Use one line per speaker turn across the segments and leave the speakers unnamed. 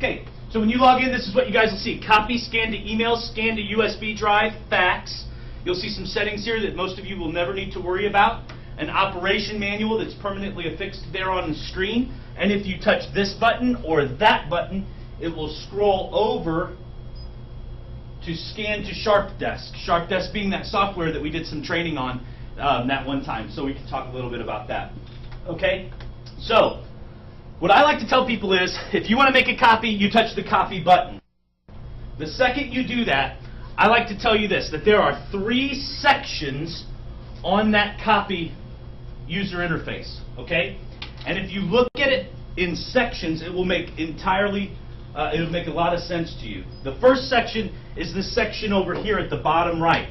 Okay, so when you log in, this is what you guys will see. Copy, scan to email, scan to USB drive, fax. You'll see some settings here that most of you will never need to worry about. An operation manual that's permanently affixed there on the screen. And if you touch this button or that button, it will scroll over to scan to SharpDesk. SharpDesk being that software that we did some training on that one time. So we can talk a little bit about that. Okay? So, what I like to tell people is, if you want to make a copy, you touch the copy button. The second you do that, I like to tell you this, that there are 3 sections on that copy user interface, okay? And if you look at it in sections, it will make it'll make a lot of sense to you. The first section is this section over here at the bottom right,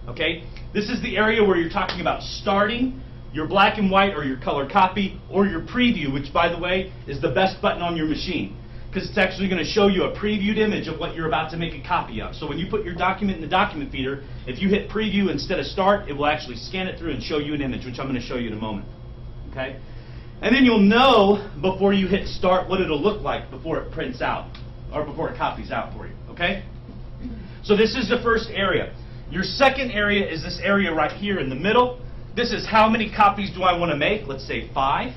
okay? This is the area where you're talking about starting your black and white or your color copy or your preview, which, by the way, is the best button on your machine, because it's actually going to show you a previewed image of what you're about to make a copy of. So when you put your document in the document feeder, if you hit preview instead of start, it will actually scan it through and show you an image, which I'm going to show you in a moment. Okay? And then you'll know before you hit start what it'll look like before it prints out, or before it copies out for you. Okay? So this is the first area. Your second area is this area right here in the middle. This is how many copies do I want to make? Let's say 5.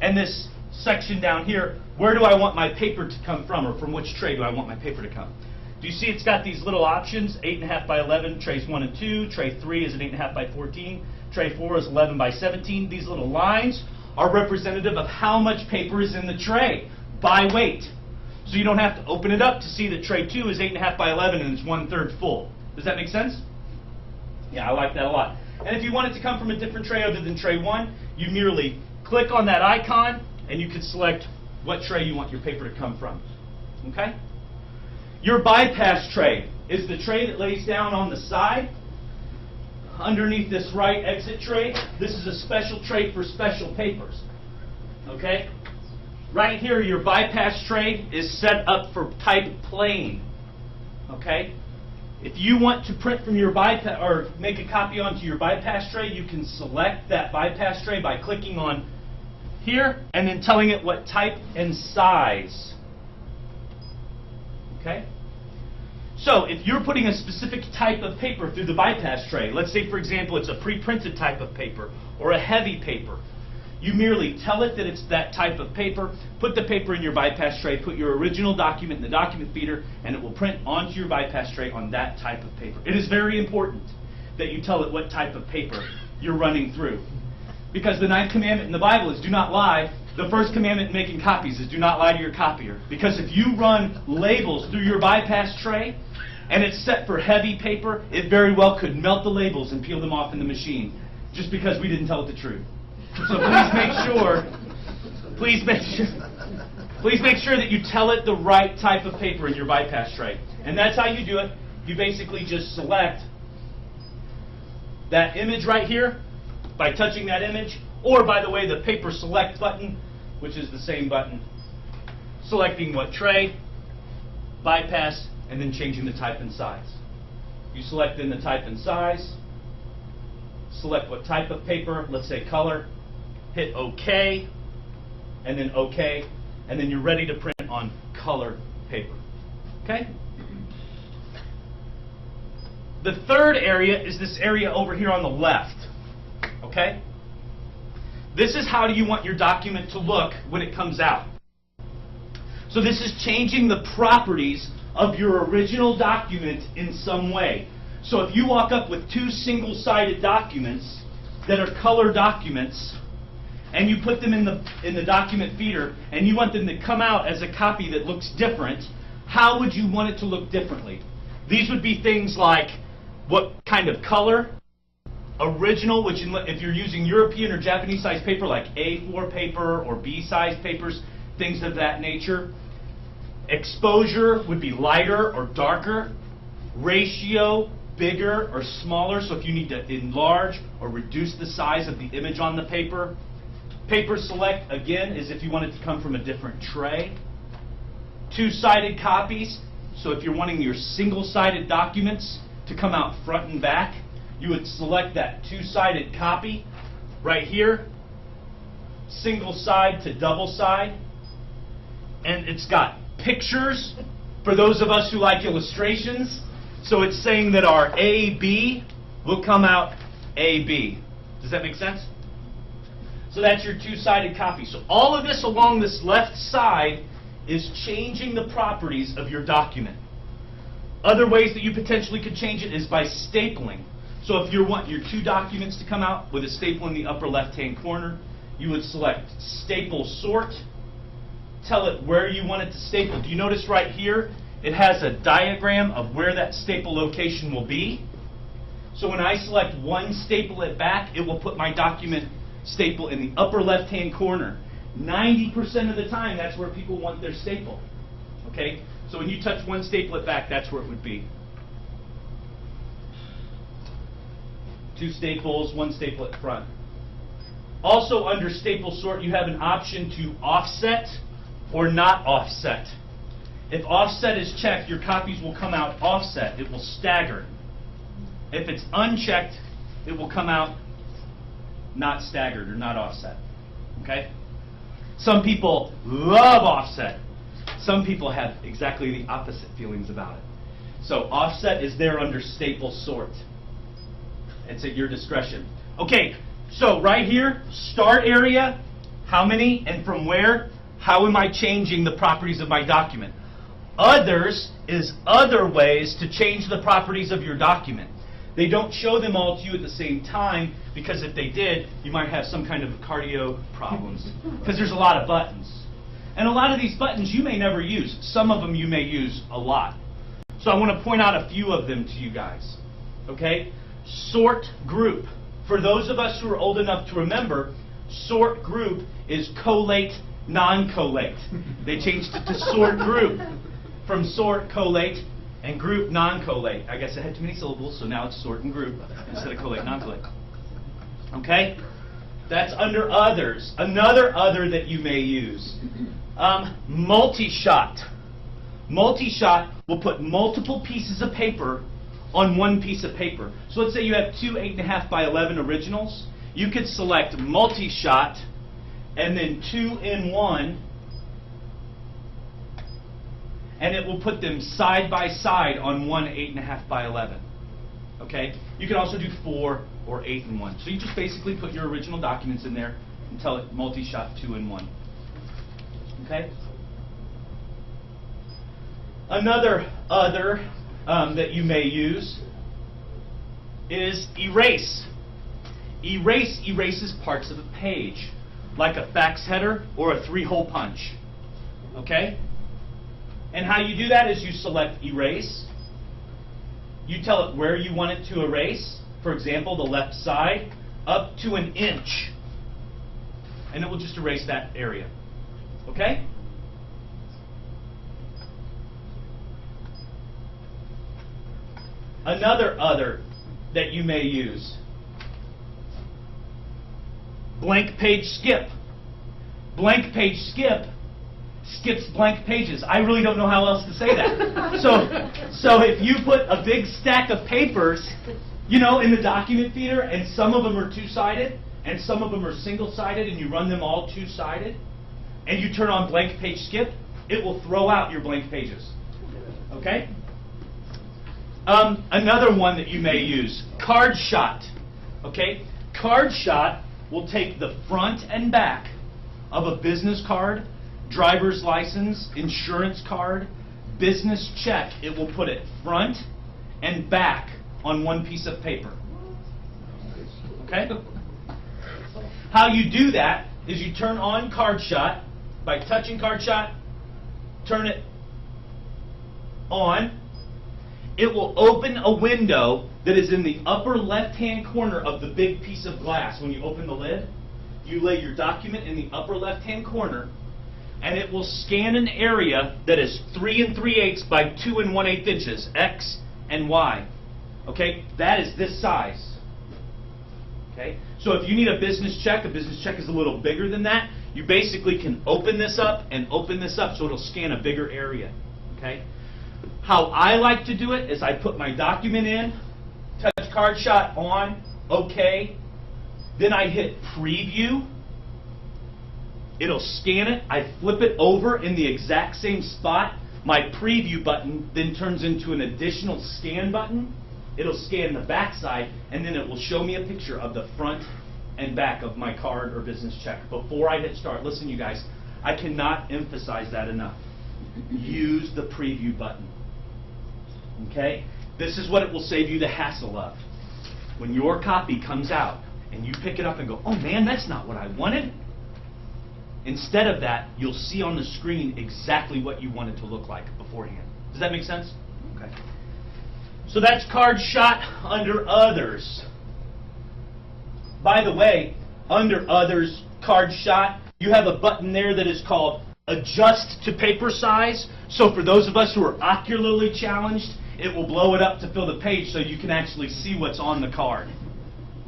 And this section down here, where do I want my paper to come from, or from which tray do I want my paper to come? Do you see it's got these little options, 8.5 by 11, trays 1 and 2, tray 3 is an 8.5 by 14, tray 4 is 11 by 17. These little lines are representative of how much paper is in the tray by weight. So you don't have to open it up to see that tray 2 is 8.5 by 11 and it's 1/3 full. Does that make sense? Yeah, I like that a lot. And if you want it to come from a different tray other than tray 1, you merely click on that icon and you can select what tray you want your paper to come from. Okay? Your bypass tray is the tray that lays down on the side underneath this right exit tray. This is a special tray for special papers. Okay? Right here, your bypass tray is set up for type plain. Okay? If you want to print from your bypass or make a copy onto your bypass tray, you can select that bypass tray by clicking on here and then telling it what type and size. Okay? So if you're putting a specific type of paper through the bypass tray, let's say for example it's a pre-printed type of paper or a heavy paper, you merely tell it that it's that type of paper, put the paper in your bypass tray, put your original document in the document feeder, and it will print onto your bypass tray on that type of paper. It is very important that you tell it what type of paper you're running through. Because the 9th commandment in the Bible is do not lie. The first commandment in making copies is do not lie to your copier. Because if you run labels through your bypass tray and it's set for heavy paper, it very well could melt the labels and peel them off in the machine just because we didn't tell it the truth. So please make sure that you tell it the right type of paper in your bypass tray. And that's how you do it. You basically just select that image right here by touching that image, or by the way, the paper select button, which is the same button, selecting what tray, bypass, and then changing the type and size. You select in the type and size, select what type of paper, let's say color, hit OK, and then OK, and then you're ready to print on color paper. Okay? The third area is this area over here on the left. Okay? This is how do you want your document to look when it comes out. So this is changing the properties of your original document in some way. So if you walk up with 2 single-sided documents that are color documents, and you put them in the document feeder, and you want them to come out as a copy that looks different, how would you want it to look differently? These would be things like what kind of color, original, which if you're using European or Japanese size paper like A4 paper or B size papers, things of that nature. Exposure would be lighter or darker. Ratio, bigger or smaller, so if you need to enlarge or reduce the size of the image on the paper. Paper select, again, is if you want it to come from a different tray. 2-sided copies, so if you're wanting your single-sided documents to come out front and back, you would select that 2-sided copy right here. Single side to double side. and it's got pictures for those of us who like illustrations. So it's saying that our AB will come out AB. Does that make sense? So that's your two-sided copy. So all of this along this left side is changing the properties of your document. Other ways that you potentially could change it is by stapling. So if you want your two documents to come out with a staple in the upper left-hand corner, you would select Staple Sort, tell it where you want it to staple. Do you notice right here, it has a diagram of where that staple location will be? So when I select one, staple it back, it will put my document staple in the upper left-hand corner. 90% of the time, that's where people want their staple. Okay? So when you touch one, staple it back, that's where it would be. Two staples, one staple at front. Also under Staple Sort, you have an option to offset or not offset. If offset is checked, your copies will come out offset. It will stagger. If it's unchecked, it will come out not staggered or not offset. Okay? Some people love offset. Some people have exactly the opposite feelings about it. So offset is there under Staple Sort. It's at your discretion. Okay, so right here, start area, how many and from where? How am I changing the properties of my document? Others is other ways to change the properties of your document. They don't show them all to you at the same time, because if they did, you might have some kind of cardio problems. Because there's a lot of buttons. And a lot of these buttons you may never use. Some of them you may use a lot. So I want to point out a few of them to you guys. Okay? Sort Group. For those of us who are old enough to remember, Sort Group is collate, non-collate. They changed it to Sort Group from Sort, collate, and Group, non-collate. I guess I had too many syllables, so now it's Sort and Group instead of collate, non-collate. Okay? That's under Others. Another other that you may use. Multi-shot. Multi-shot will put multiple pieces of paper on one piece of paper. So let's say you have two 8.5 by 11 originals. You could select multi-shot and then 2-in-1, and it will put them side by side on one 8.5 by 11. Okay? You can also do 4 or 8-in-1. So you just basically put your original documents in there and tell it multi-shot 2-in-1. Okay? Another other that you may use is erase. Erase erases parts of a page, like a fax header or a 3-hole punch. Okay? And how you do that is you select Erase. You tell it where you want it to erase. For example, the left side, up to 1 inch. And it will just erase that area. Okay? Another other that you may use. Blank page skip. Blank page skip skips blank pages. I really don't know how else to say that. So if you put a big stack of papers, you know, in the document feeder, and some of them are two-sided, and some of them are single-sided, and you run them all two-sided, and you turn on blank page skip, it will throw out your blank pages. Okay? Another one that you may use, Card Shot. Okay? Card Shot will take the front and back of a business card, driver's license, insurance card, business check. It will put it front and back on one piece of paper. Okay? How you do that is you turn on Card Shot by touching Card Shot, turn it on. It will open a window that is in the upper left-hand corner of the big piece of glass. When you open the lid, you lay your document in the upper left-hand corner, and it will scan an area that is 3 3/8 by 2 1/8 inches, X and Y. Okay, that is this size. Okay, so if you need a business check is a little bigger than that. You basically can open this up and open this up, so it'll scan a bigger area. Okay. How I like to do it is I put my document in, touch Card Shot on, OK. Then I hit Preview. It'll scan it. I flip it over in the exact same spot. My preview button then turns into an additional scan button. It'll scan the back side, and then it will show me a picture of the front and back of my card or business check before I hit start. Listen, you guys, I cannot emphasize that enough. Use the preview button. Okay? This is what it will save you the hassle of. When your copy comes out and you pick it up and go, oh man, that's not what I wanted. Instead of that, you'll see on the screen exactly what you want it to look like beforehand. Does that make sense? Okay. So that's Card Shot under Others. By the way, under Others, Card Shot, you have a button there that is called Adjust to Paper Size. So for those of us who are ocularly challenged, it will blow it up to fill the page so you can actually see what's on the card.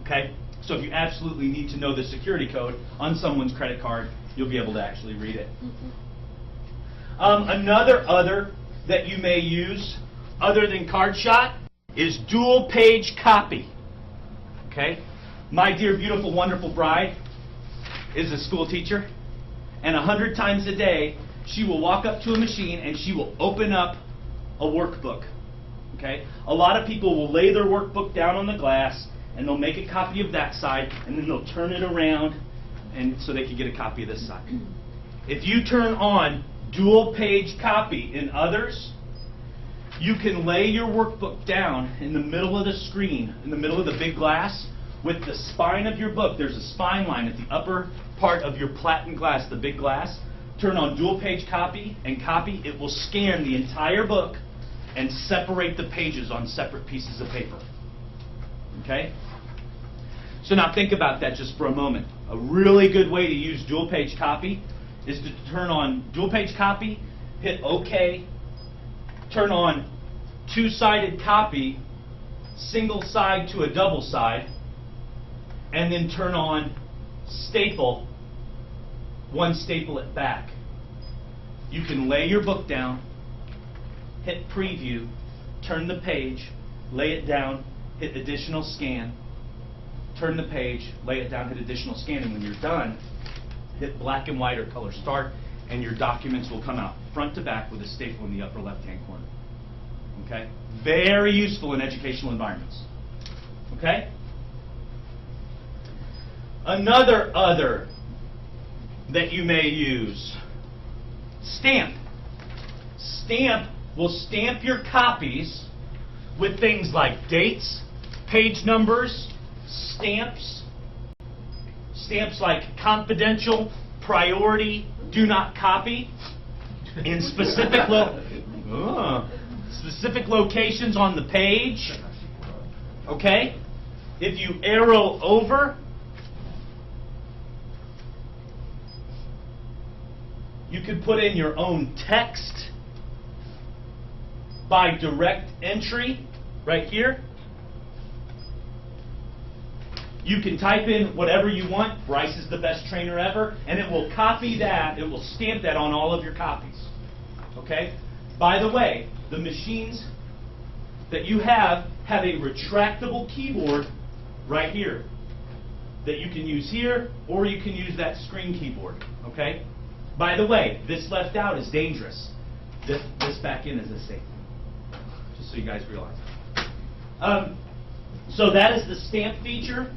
Okay? So if you absolutely need to know the security code on someone's credit card, you'll be able to actually read it. Another other that you may use, other than Card Shot, is dual page copy. Okay? My dear, beautiful, wonderful bride is a school teacher, and 100 times a day, she will walk up to a machine and she will open up a workbook. Okay? A lot of people will lay their workbook down on the glass, and they'll make a copy of that side, and then they'll turn it around, and so they can get a copy of this side. If you turn on dual page copy in Others, you can lay your workbook down in the middle of the screen, in the middle of the big glass, with the spine of your book. There's a spine line at the upper part of your platen glass, the big glass. Turn on dual page copy and copy. It will scan the entire book and separate the pages on separate pieces of paper. Okay? So now think about that just for a moment. A really good way to use dual page copy is to turn on dual page copy, hit OK, turn on two-sided copy, single side to a double side, and then turn on staple, one staple it back. You can lay your book down, hit preview, turn the page, lay it down, hit additional scan, turn the page, lay it down, hit additional scan, and when you're done, hit black and white or color start, and your documents will come out front to back with a staple in the upper left-hand corner. Okay? Very useful in educational environments. Okay? Another other that you may use, Stamp. Stamp will stamp your copies with things like dates, page numbers, stamps like confidential, priority, do not copy, in specific locations on the page. Okay? If you arrow over, you could put in your own text by direct entry right here. You can type in whatever you want. Bryce is the best trainer ever. And it will copy that. It will stamp that on all of your copies. Okay? By the way, the machines that you have a retractable keyboard right here that you can use here, or you can use that screen keyboard. Okay? By the way, this left out is dangerous. This back in is a safe. Just so you guys realize. So that is the stamp feature.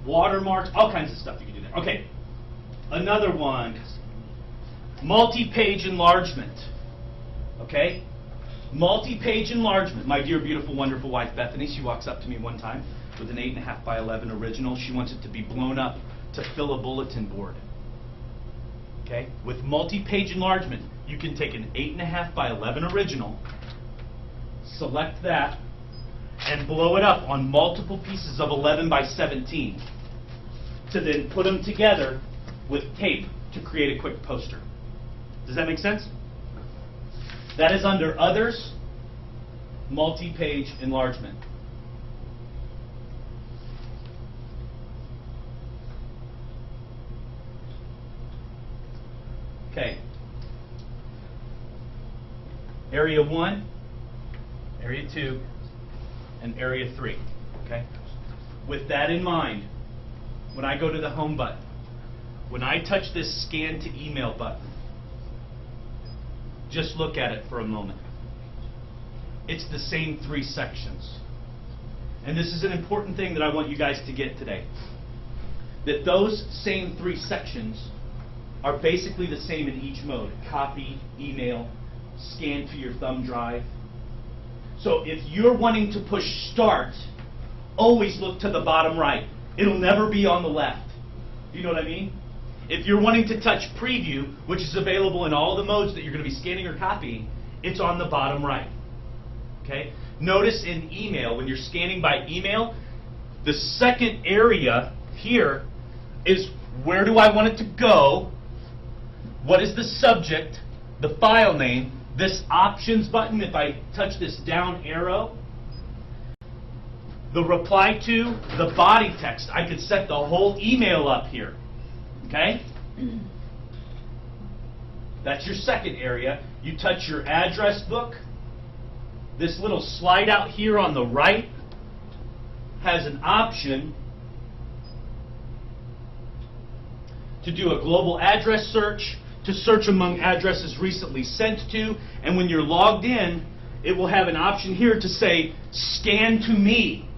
Watermarks, all kinds of stuff you can do there. Okay, another one, multi-page enlargement. Okay, multi-page enlargement. My dear, beautiful, wonderful wife, Bethany, she walks up to me one time with an 8.5 by 11 original. She wants it to be blown up to fill a bulletin board. Okay, with multi-page enlargement, you can take an 8.5 by 11 original, select that, and blow it up on multiple pieces of 11 by 17 to then put them together with tape to create a quick poster. Does that make sense? That is under Others, multi-page enlargement. Okay. Area 1, Area 2, and area 3. Okay? With that in mind, when I go to the home button, when I touch this scan to email button, just look at it for a moment. It's the same 3 sections. And this is an important thing that I want you guys to get today. That those same 3 sections are basically the same in each mode. Copy, email, scan to your thumb drive. So if you're wanting to push start, always look to the bottom right. It'll never be on the left. Do you know what I mean? If you're wanting to touch preview, which is available in all the modes that you're going to be scanning or copying, it's on the bottom right. Okay? Notice in email, when you're scanning by email, the second area here is where do I want it to go, what is the subject, the file name, this options button, if I touch this down arrow, the reply to, the body text. I could set the whole email up here. Okay? That's your second area. You touch your address book. This little slide out here on the right has an option to do a global address search, to search among addresses recently sent to, and when you're logged in, it will have an option here to say, scan to me.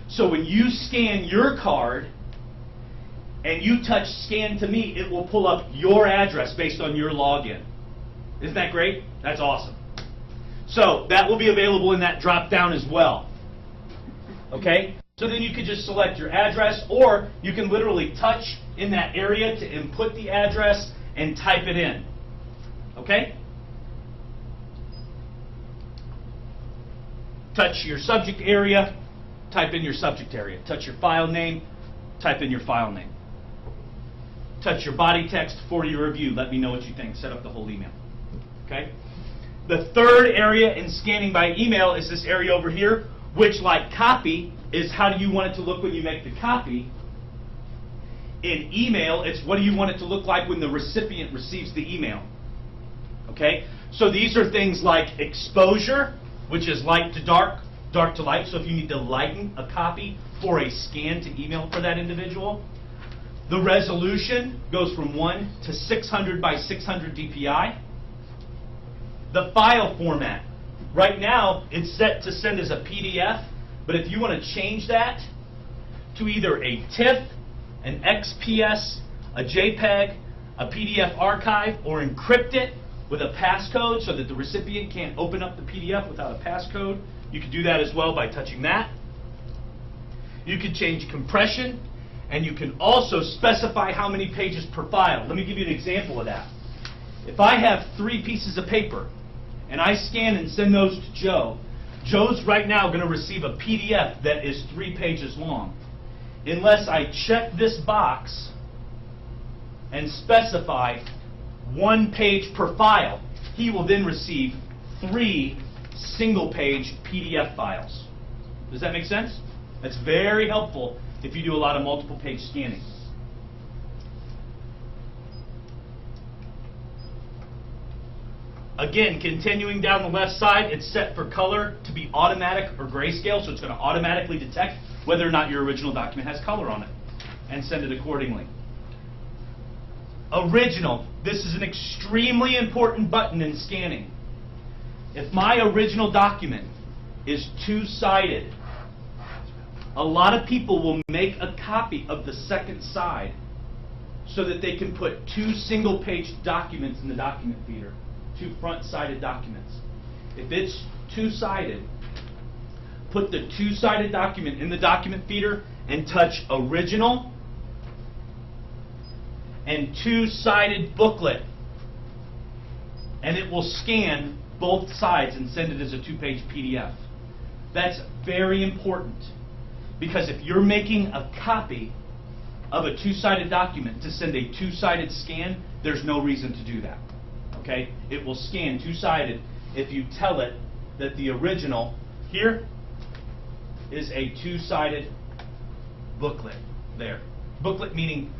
So when you scan your card, and you touch scan to me, it will pull up your address based on your login. Isn't that great? That's awesome. So that will be available in that drop down as well. Okay? So then you could just select your address, or you can literally touch in that area to input the address and type it in. Okay? Touch your subject area, type in your subject area. Touch your file name, type in your file name. Touch your body text for your review. Let me know what you think. Set up the whole email. Okay? The third area in scanning by email is this area over here, which, like copy, is how do you want it to look when you make the copy. In email, it's what do you want it to look like when the recipient receives the email. Okay? So these are things like exposure, which is light to dark, dark to light. So if you need to lighten a copy for a scan to email for that individual. The resolution goes from 1 to 600 by 600 dpi. The file format. Right now, it's set to send as a PDF, but if you want to change that to either a TIFF, an XPS, a JPEG, a PDF archive, or encrypt it with a passcode so that the recipient can't open up the PDF without a passcode, you can do that as well by touching that. You can change compression, and you can also specify how many pages per file. Let me give you an example of that. If I have 3 pieces of paper, and I scan and send those to Joe, Joe's right now going to receive a PDF that is 3 pages long. Unless I check this box and specify 1 page per file, he will then receive 3 single-page PDF files. Does that make sense? That's very helpful if you do a lot of multiple-page scanning. Again, continuing down the left side, it's set for color to be automatic or grayscale, so it's going to automatically detect whether or not your original document has color on it and send it accordingly. Original. This is an extremely important button in scanning. If my original document is 2-sided, a lot of people will make a copy of the second side so that they can put 2 single-page documents in the document feeder. 2 front-sided documents. If it's 2-sided, put the 2-sided document in the document feeder and touch original and 2-sided booklet, and it will scan both sides and send it as a 2-page PDF. That's very important, because if you're making a copy of a 2-sided document to send a 2-sided scan, there's no reason to do that. Okay? It will scan 2-sided if you tell it that the original here is a 2-sided booklet. There. Booklet meaning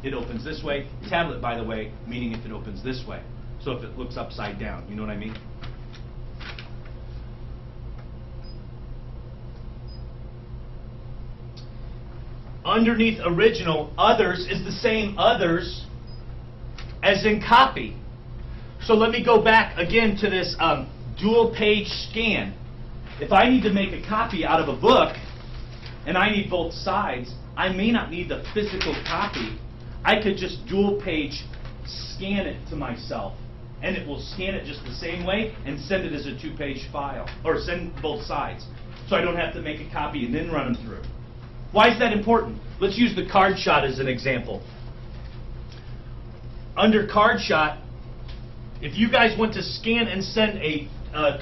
it opens this way. Tablet, by the way, meaning if it opens this way. So if it looks upside down, you know what I mean? underneath original, others is the same others as in copy. So let me go back again to this dual page scan. If I need to make a copy out of a book, and I need both sides, I may not need the physical copy. I could just dual page scan it to myself, and it will scan it just the same way and send it as a 2-page file, or send both sides. So I don't have to make a copy and then run them through. Why is that important? Let's use the card shot as an example. Under card shot, if you guys want to scan and send a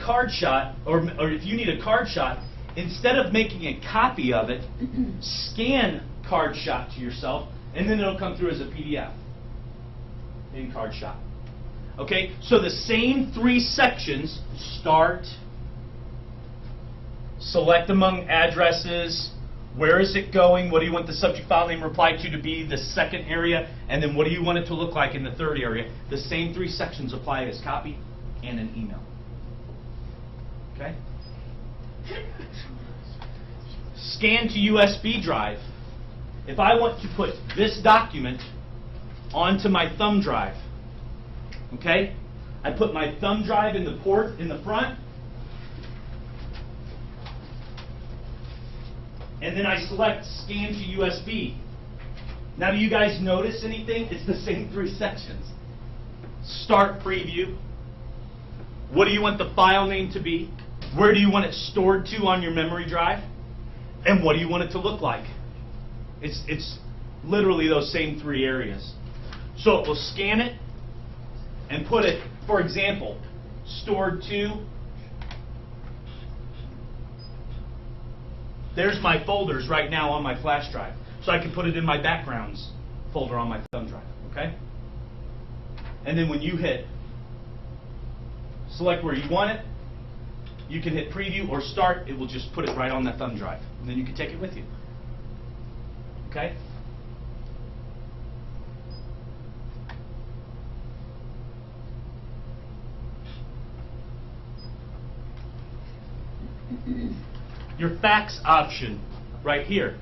card shot, or if you need a card shot, instead of making a copy of it, scan card shot to yourself, and then it'll come through as a PDF in card shot. Okay, so the same 3 sections: start, select among addresses, where is it going, what do you want the subject file name reply to be, the second area, and then what do you want it to look like in the third area. The same 3 sections apply as copy and an email. Okay? Scan to USB drive. If I want to put this document onto my thumb drive, okay? I put my thumb drive in the port in the front, and then I select scan to USB. Now, do you guys notice anything? It's the same 3 sections. Start preview. What do you want the file name to be? Where do you want it stored to on your memory drive? And what do you want it to look like? It's literally those same 3 areas. So it will scan it and put it, for example, stored to. There's my folders right now on my flash drive. So I can put it in my backgrounds folder on my thumb drive, okay? And then when you hit select where you want it, you can hit preview or start, it will just put it right on that thumb drive. And then you can take it with you. Okay? Your fax option right here.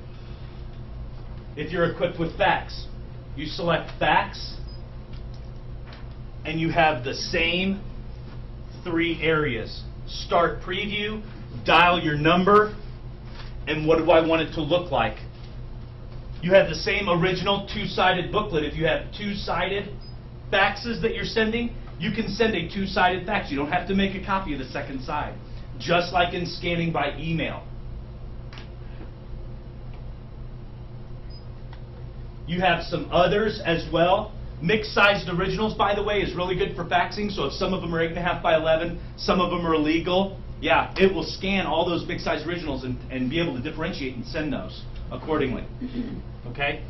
If you're equipped with fax, you select fax, and you have the same 3 areas. Start preview, dial your number, and what do I want it to look like? You have the same original 2-sided booklet. If you have 2-sided faxes that you're sending, you can send a 2-sided fax. You don't have to make a copy of the second side, just like in scanning by email. You have some others as well. Mixed-sized originals, by the way, is really good for faxing. So if some of them are 8.5 by 11, some of them are illegal, yeah, it will scan all those big-sized originals and be able to differentiate and send those accordingly. Okay?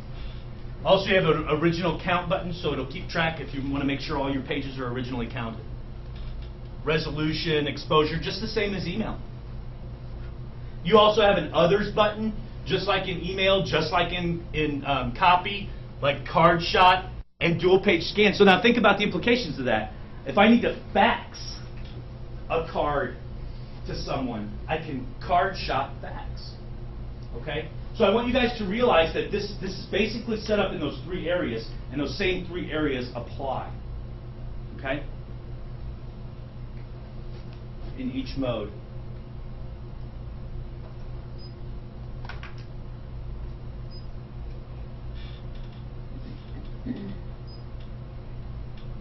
Also, you have an original count button, so it'll keep track if you want to make sure all your pages are originally counted. Resolution, exposure, just the same as email. You also have an others button, just like in email, just like in copy, like card shot and dual page scan. So now think about the implications of that. If I need to fax a card to someone, I can card shot fax. Okay? So I want you guys to realize that this is basically set up in those 3 areas, and those same 3 areas apply. Okay? In each mode.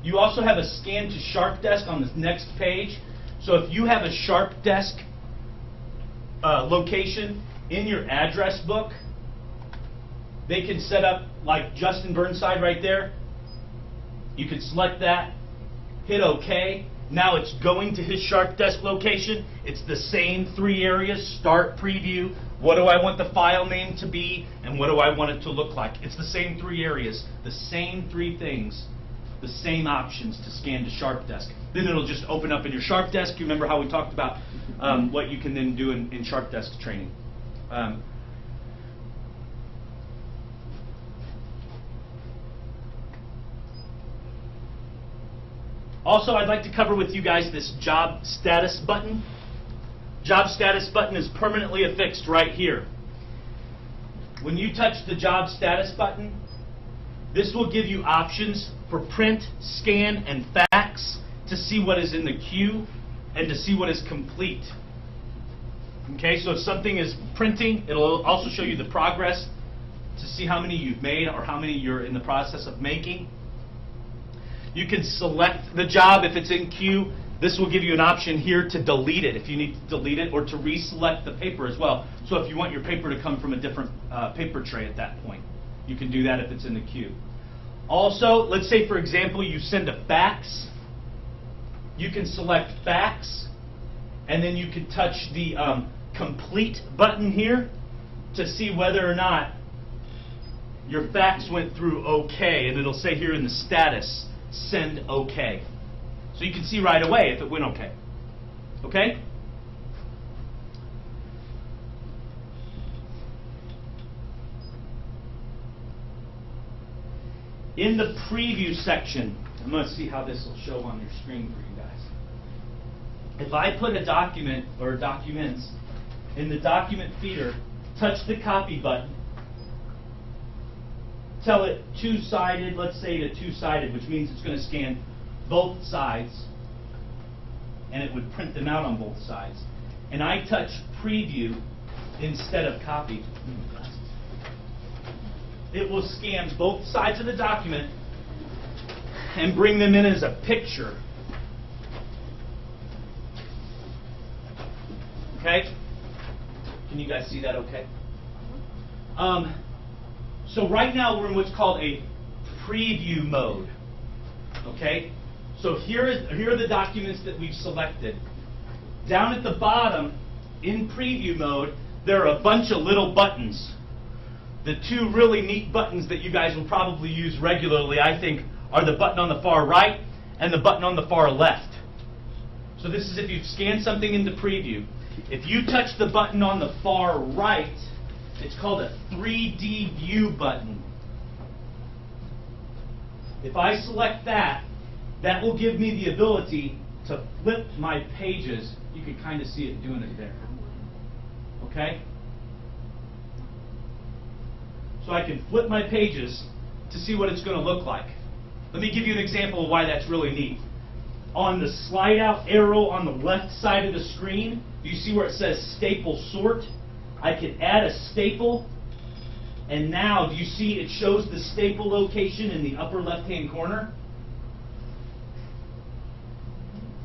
You also have a scan to SharpDesk on this next page. So if you have a SharpDesk location in your address book, they can set up like Justin Burnside right there. You can select that, hit OK. Now it's going to his SharpDesk location. It's the same 3 areas: start, preview, what do I want the file name to be, and what do I want it to look like. It's the same 3 areas, the same 3 things, the same options to scan to SharpDesk. Then it'll just open up in your SharpDesk. You remember how we talked about what you can then do in SharpDesk training. Also, I'd like to cover with you guys this job status button. Job status button is permanently affixed right here. when you touch the job status button, this will give you options for print, scan, and fax to see what is in the queue and to see what is complete. Okay, so if something is printing, it'll also show you the progress to see how many you've made or how many you're in the process of making. You can select the job if it's in queue. This will give you an option here to delete it if you need to delete it, or to reselect the paper as well. So if you want your paper to come from a different paper tray at that point, you can do that if it's in the queue. Also, let's say for example you send a fax. You can select fax, and then you can touch the complete button here to see whether or not your fax went through okay, and it'll say here in the status, send okay. So you can see right away if it went okay. Okay? In the preview section, I'm going to see how this will show on your screen for you guys. If I put a document or documents in the document feeder, touch the copy button, tell it two-sided, let's say to two-sided, which means it's going to scan both sides, and it would print them out on both sides. And I touch preview instead of copy. It will scan both sides of the document and bring them in as a picture. Okay? Can you guys see that okay? So right now we're in what's called a preview mode. Okay? So here are the documents that we've selected. Down at the bottom, in preview mode, there are a bunch of little buttons. The two really neat buttons that you guys will probably use regularly, I think, are the button on the far right and the button on the far left. So this is if you've scanned something into preview. If you touch the button on the far right, it's called a 3D view button. If I select that, that will give me the ability to flip my pages. You can kind of see it doing it there. Okay? So I can flip my pages to see what it's going to look like. Let me give you an example of why that's really neat. On the slide out arrow on the left side of the screen, do you see where it says staple sort? I can add a staple, and now do you see it shows the staple location in the upper left-hand corner?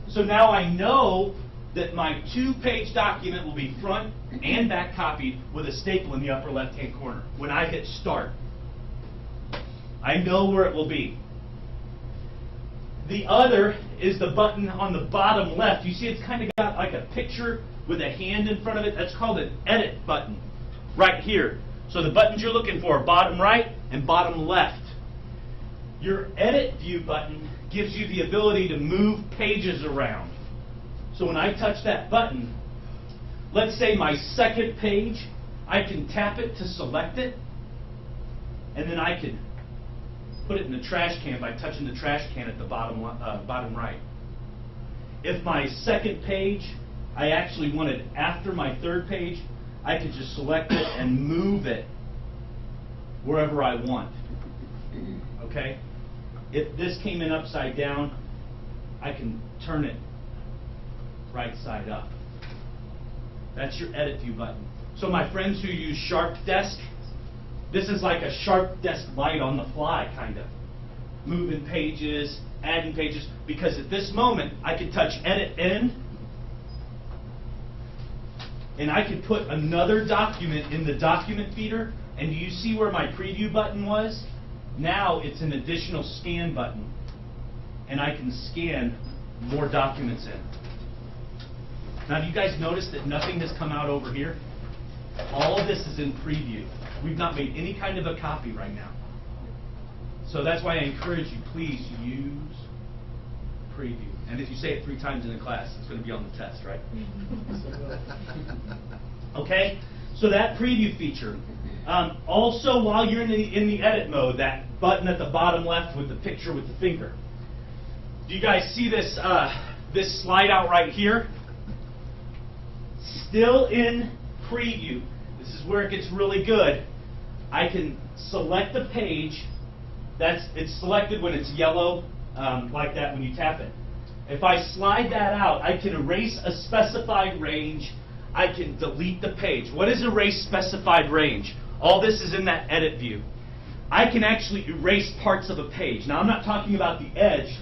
So now I know that my two-page document will be front and back copied with a staple in the upper left-hand corner. When I hit start, I know where it will be. The other is the button on the bottom left. You see it's kind of got like a picture with a hand in front of it. That's called an edit button right here. So the buttons you're looking for are bottom right and bottom left. Your edit view button gives you the ability to move pages around. So when I touch that button, let's say my second page, I can tap it to select it, and then I can put it in the trash can by touching the trash can at the bottom right. If my second page, I actually wanted after my third page, I could just select it and move it wherever I want. Okay? If this came in upside down, I can turn it right side up. That's your edit view button. So my friends who use Sharp Desk, this is like a Sharp Desk Lite on the fly, kind of. Moving pages, adding pages, because at this moment, I could touch Edit End, and I could put another document in the document feeder, and do you see where my preview button was? Now it's an additional scan button, and I can scan more documents in. Now, do you guys notice that nothing has come out over here? All of this is in preview. We've not made any kind of a copy right now. So that's why I encourage you, please use preview. And if you say it 3 times in the class, it's going to be on the test, right? Okay? So that preview feature. Also, while you're in the edit mode, that button at the bottom left with the picture with the finger. Do you guys see this, this slide out right here? Still in preview. This is where it gets really good. I can select a page. It's selected when it's yellow, like that when you tap it. If I slide that out, I can erase a specified range. I can delete the page. What is erase specified range? All this is in that edit view. I can actually erase parts of a page. Now, I'm not talking about the edge,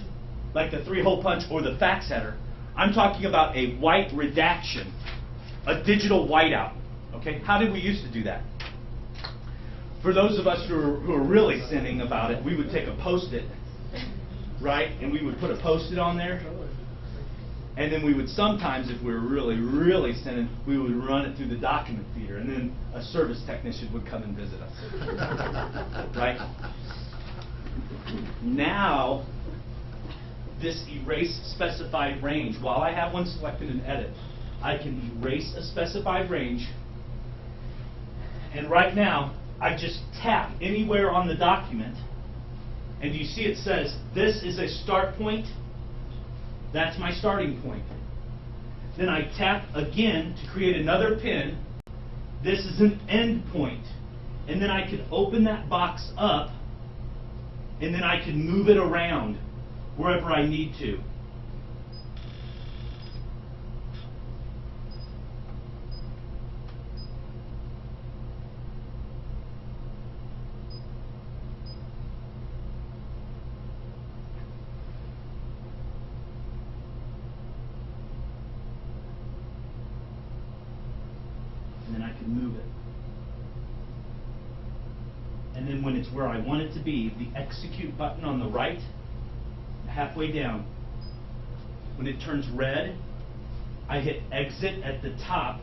like the 3-hole punch or the fax header. I'm talking about a white redaction, a digital whiteout. Okay? How did we used to do that? For those of us who are really sinning about it, we would take a Post-it, right? And we would put a Post-it on there. And then we would sometimes, if we were really, really sinning, we would run it through the document feeder. And then a service technician would come and visit us. Right? Now, this erase specified range, while I have one selected in edit, I can erase a specified range. And right now, I just tap anywhere on the document. And you see it says, this is a start point. That's my starting point. Then I tap again to create another pin. This is an end point. And then I can open that box up, and then I can move it around wherever I need to. And then I can move it. And then when it's where I want it to be, the execute button on the right, halfway down, when it turns red, I hit exit at the top,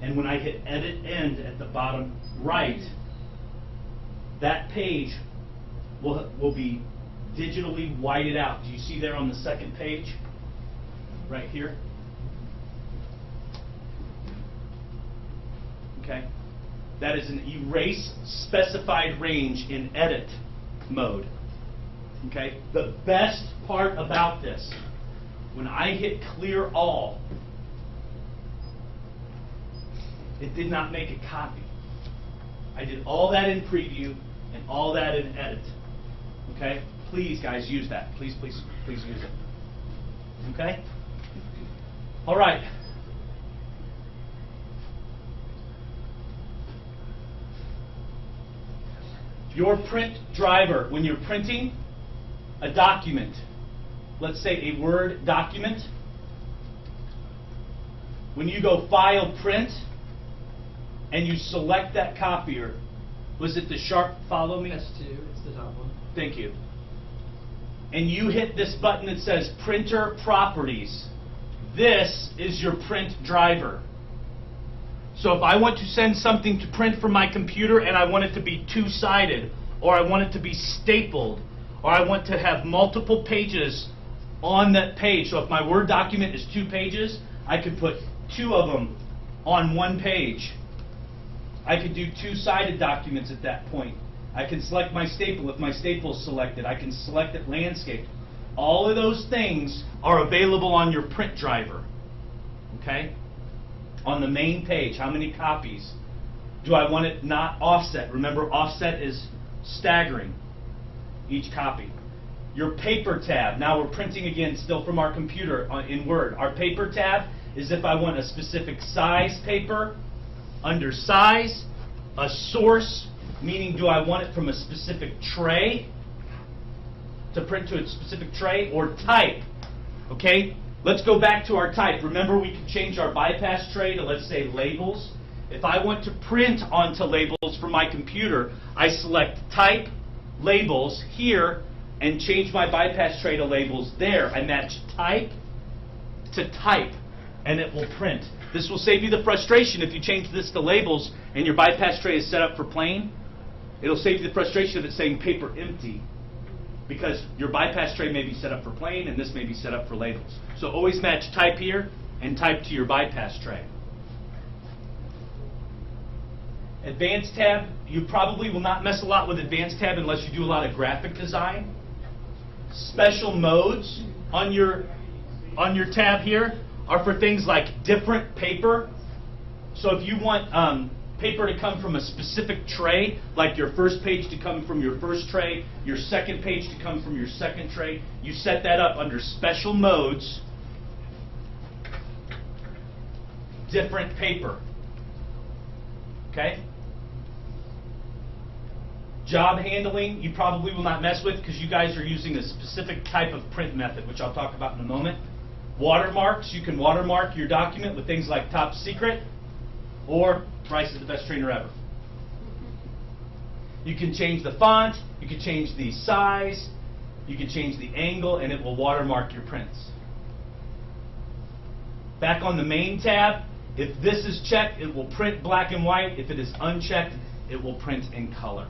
and when I hit edit end at the bottom right, that page will be digitally whited out. Do you see there on the second page? Right here? Okay? That is an erase specified range in edit mode. Okay? The best part about this, when I hit clear all, it did not make a copy. I did all that in preview and all that in edit. Okay? Please, guys, use that. Please, please, please use it. Okay? All right. Your print driver, when you're printing a document, let's say a Word document, when you go File, Print, and you select that copier, was it the sharp follow me?
S2, it's the top one.
Thank you. And you hit this button that says Printer Properties. This is your print driver. So if I want to send something to print from my computer and I want it to be two-sided, or I want it to be stapled, or I want to have multiple pages on that page. So if my Word document is 2 pages, I could put 2 of them on 1 page. I could do 2-sided documents at that point. I can select my staple if my staple is selected. I can select it landscape. All of those things are available on your print driver. Okay? On the main page, how many copies? Do I want it not offset? Remember, offset is staggering each copy. Your paper tab, now we're printing again still from our computer in Word. Our paper tab is if I want a specific size paper, under size, a source, meaning do I want it from a specific tray, to print to a specific tray, or type. Okay? Let's go back to our type. Remember, we can change our bypass tray to, let's say, labels. If I want to print onto labels from my computer, I select Type, Labels here, and change my bypass tray to labels there. I match type to type, and it will print. This will save you the frustration if you change this to labels and your bypass tray is set up for plain. It'll save you the frustration of it saying paper empty, because your bypass tray may be set up for plain and this may be set up for labels. So always match type here and type to your bypass tray. Advanced tab, you probably will not mess a lot with Advanced tab unless you do a lot of graphic design. Special modes on your tab here are for things like different paper. So if you want paper to come from a specific tray, like your first page to come from your first tray, your second page to come from your second tray. You set that up under special modes, different paper. Okay? Job handling, you probably will not mess with because you guys are using a specific type of print method, which I'll talk about in a moment. Watermarks, you can watermark your document with things like top secret or Bryce is the best trainer ever. You can change the font, you can change the size, you can change the angle, and it will watermark your prints. Back on the main tab, if this is checked, it will print black and white. If it is unchecked, it will print in color.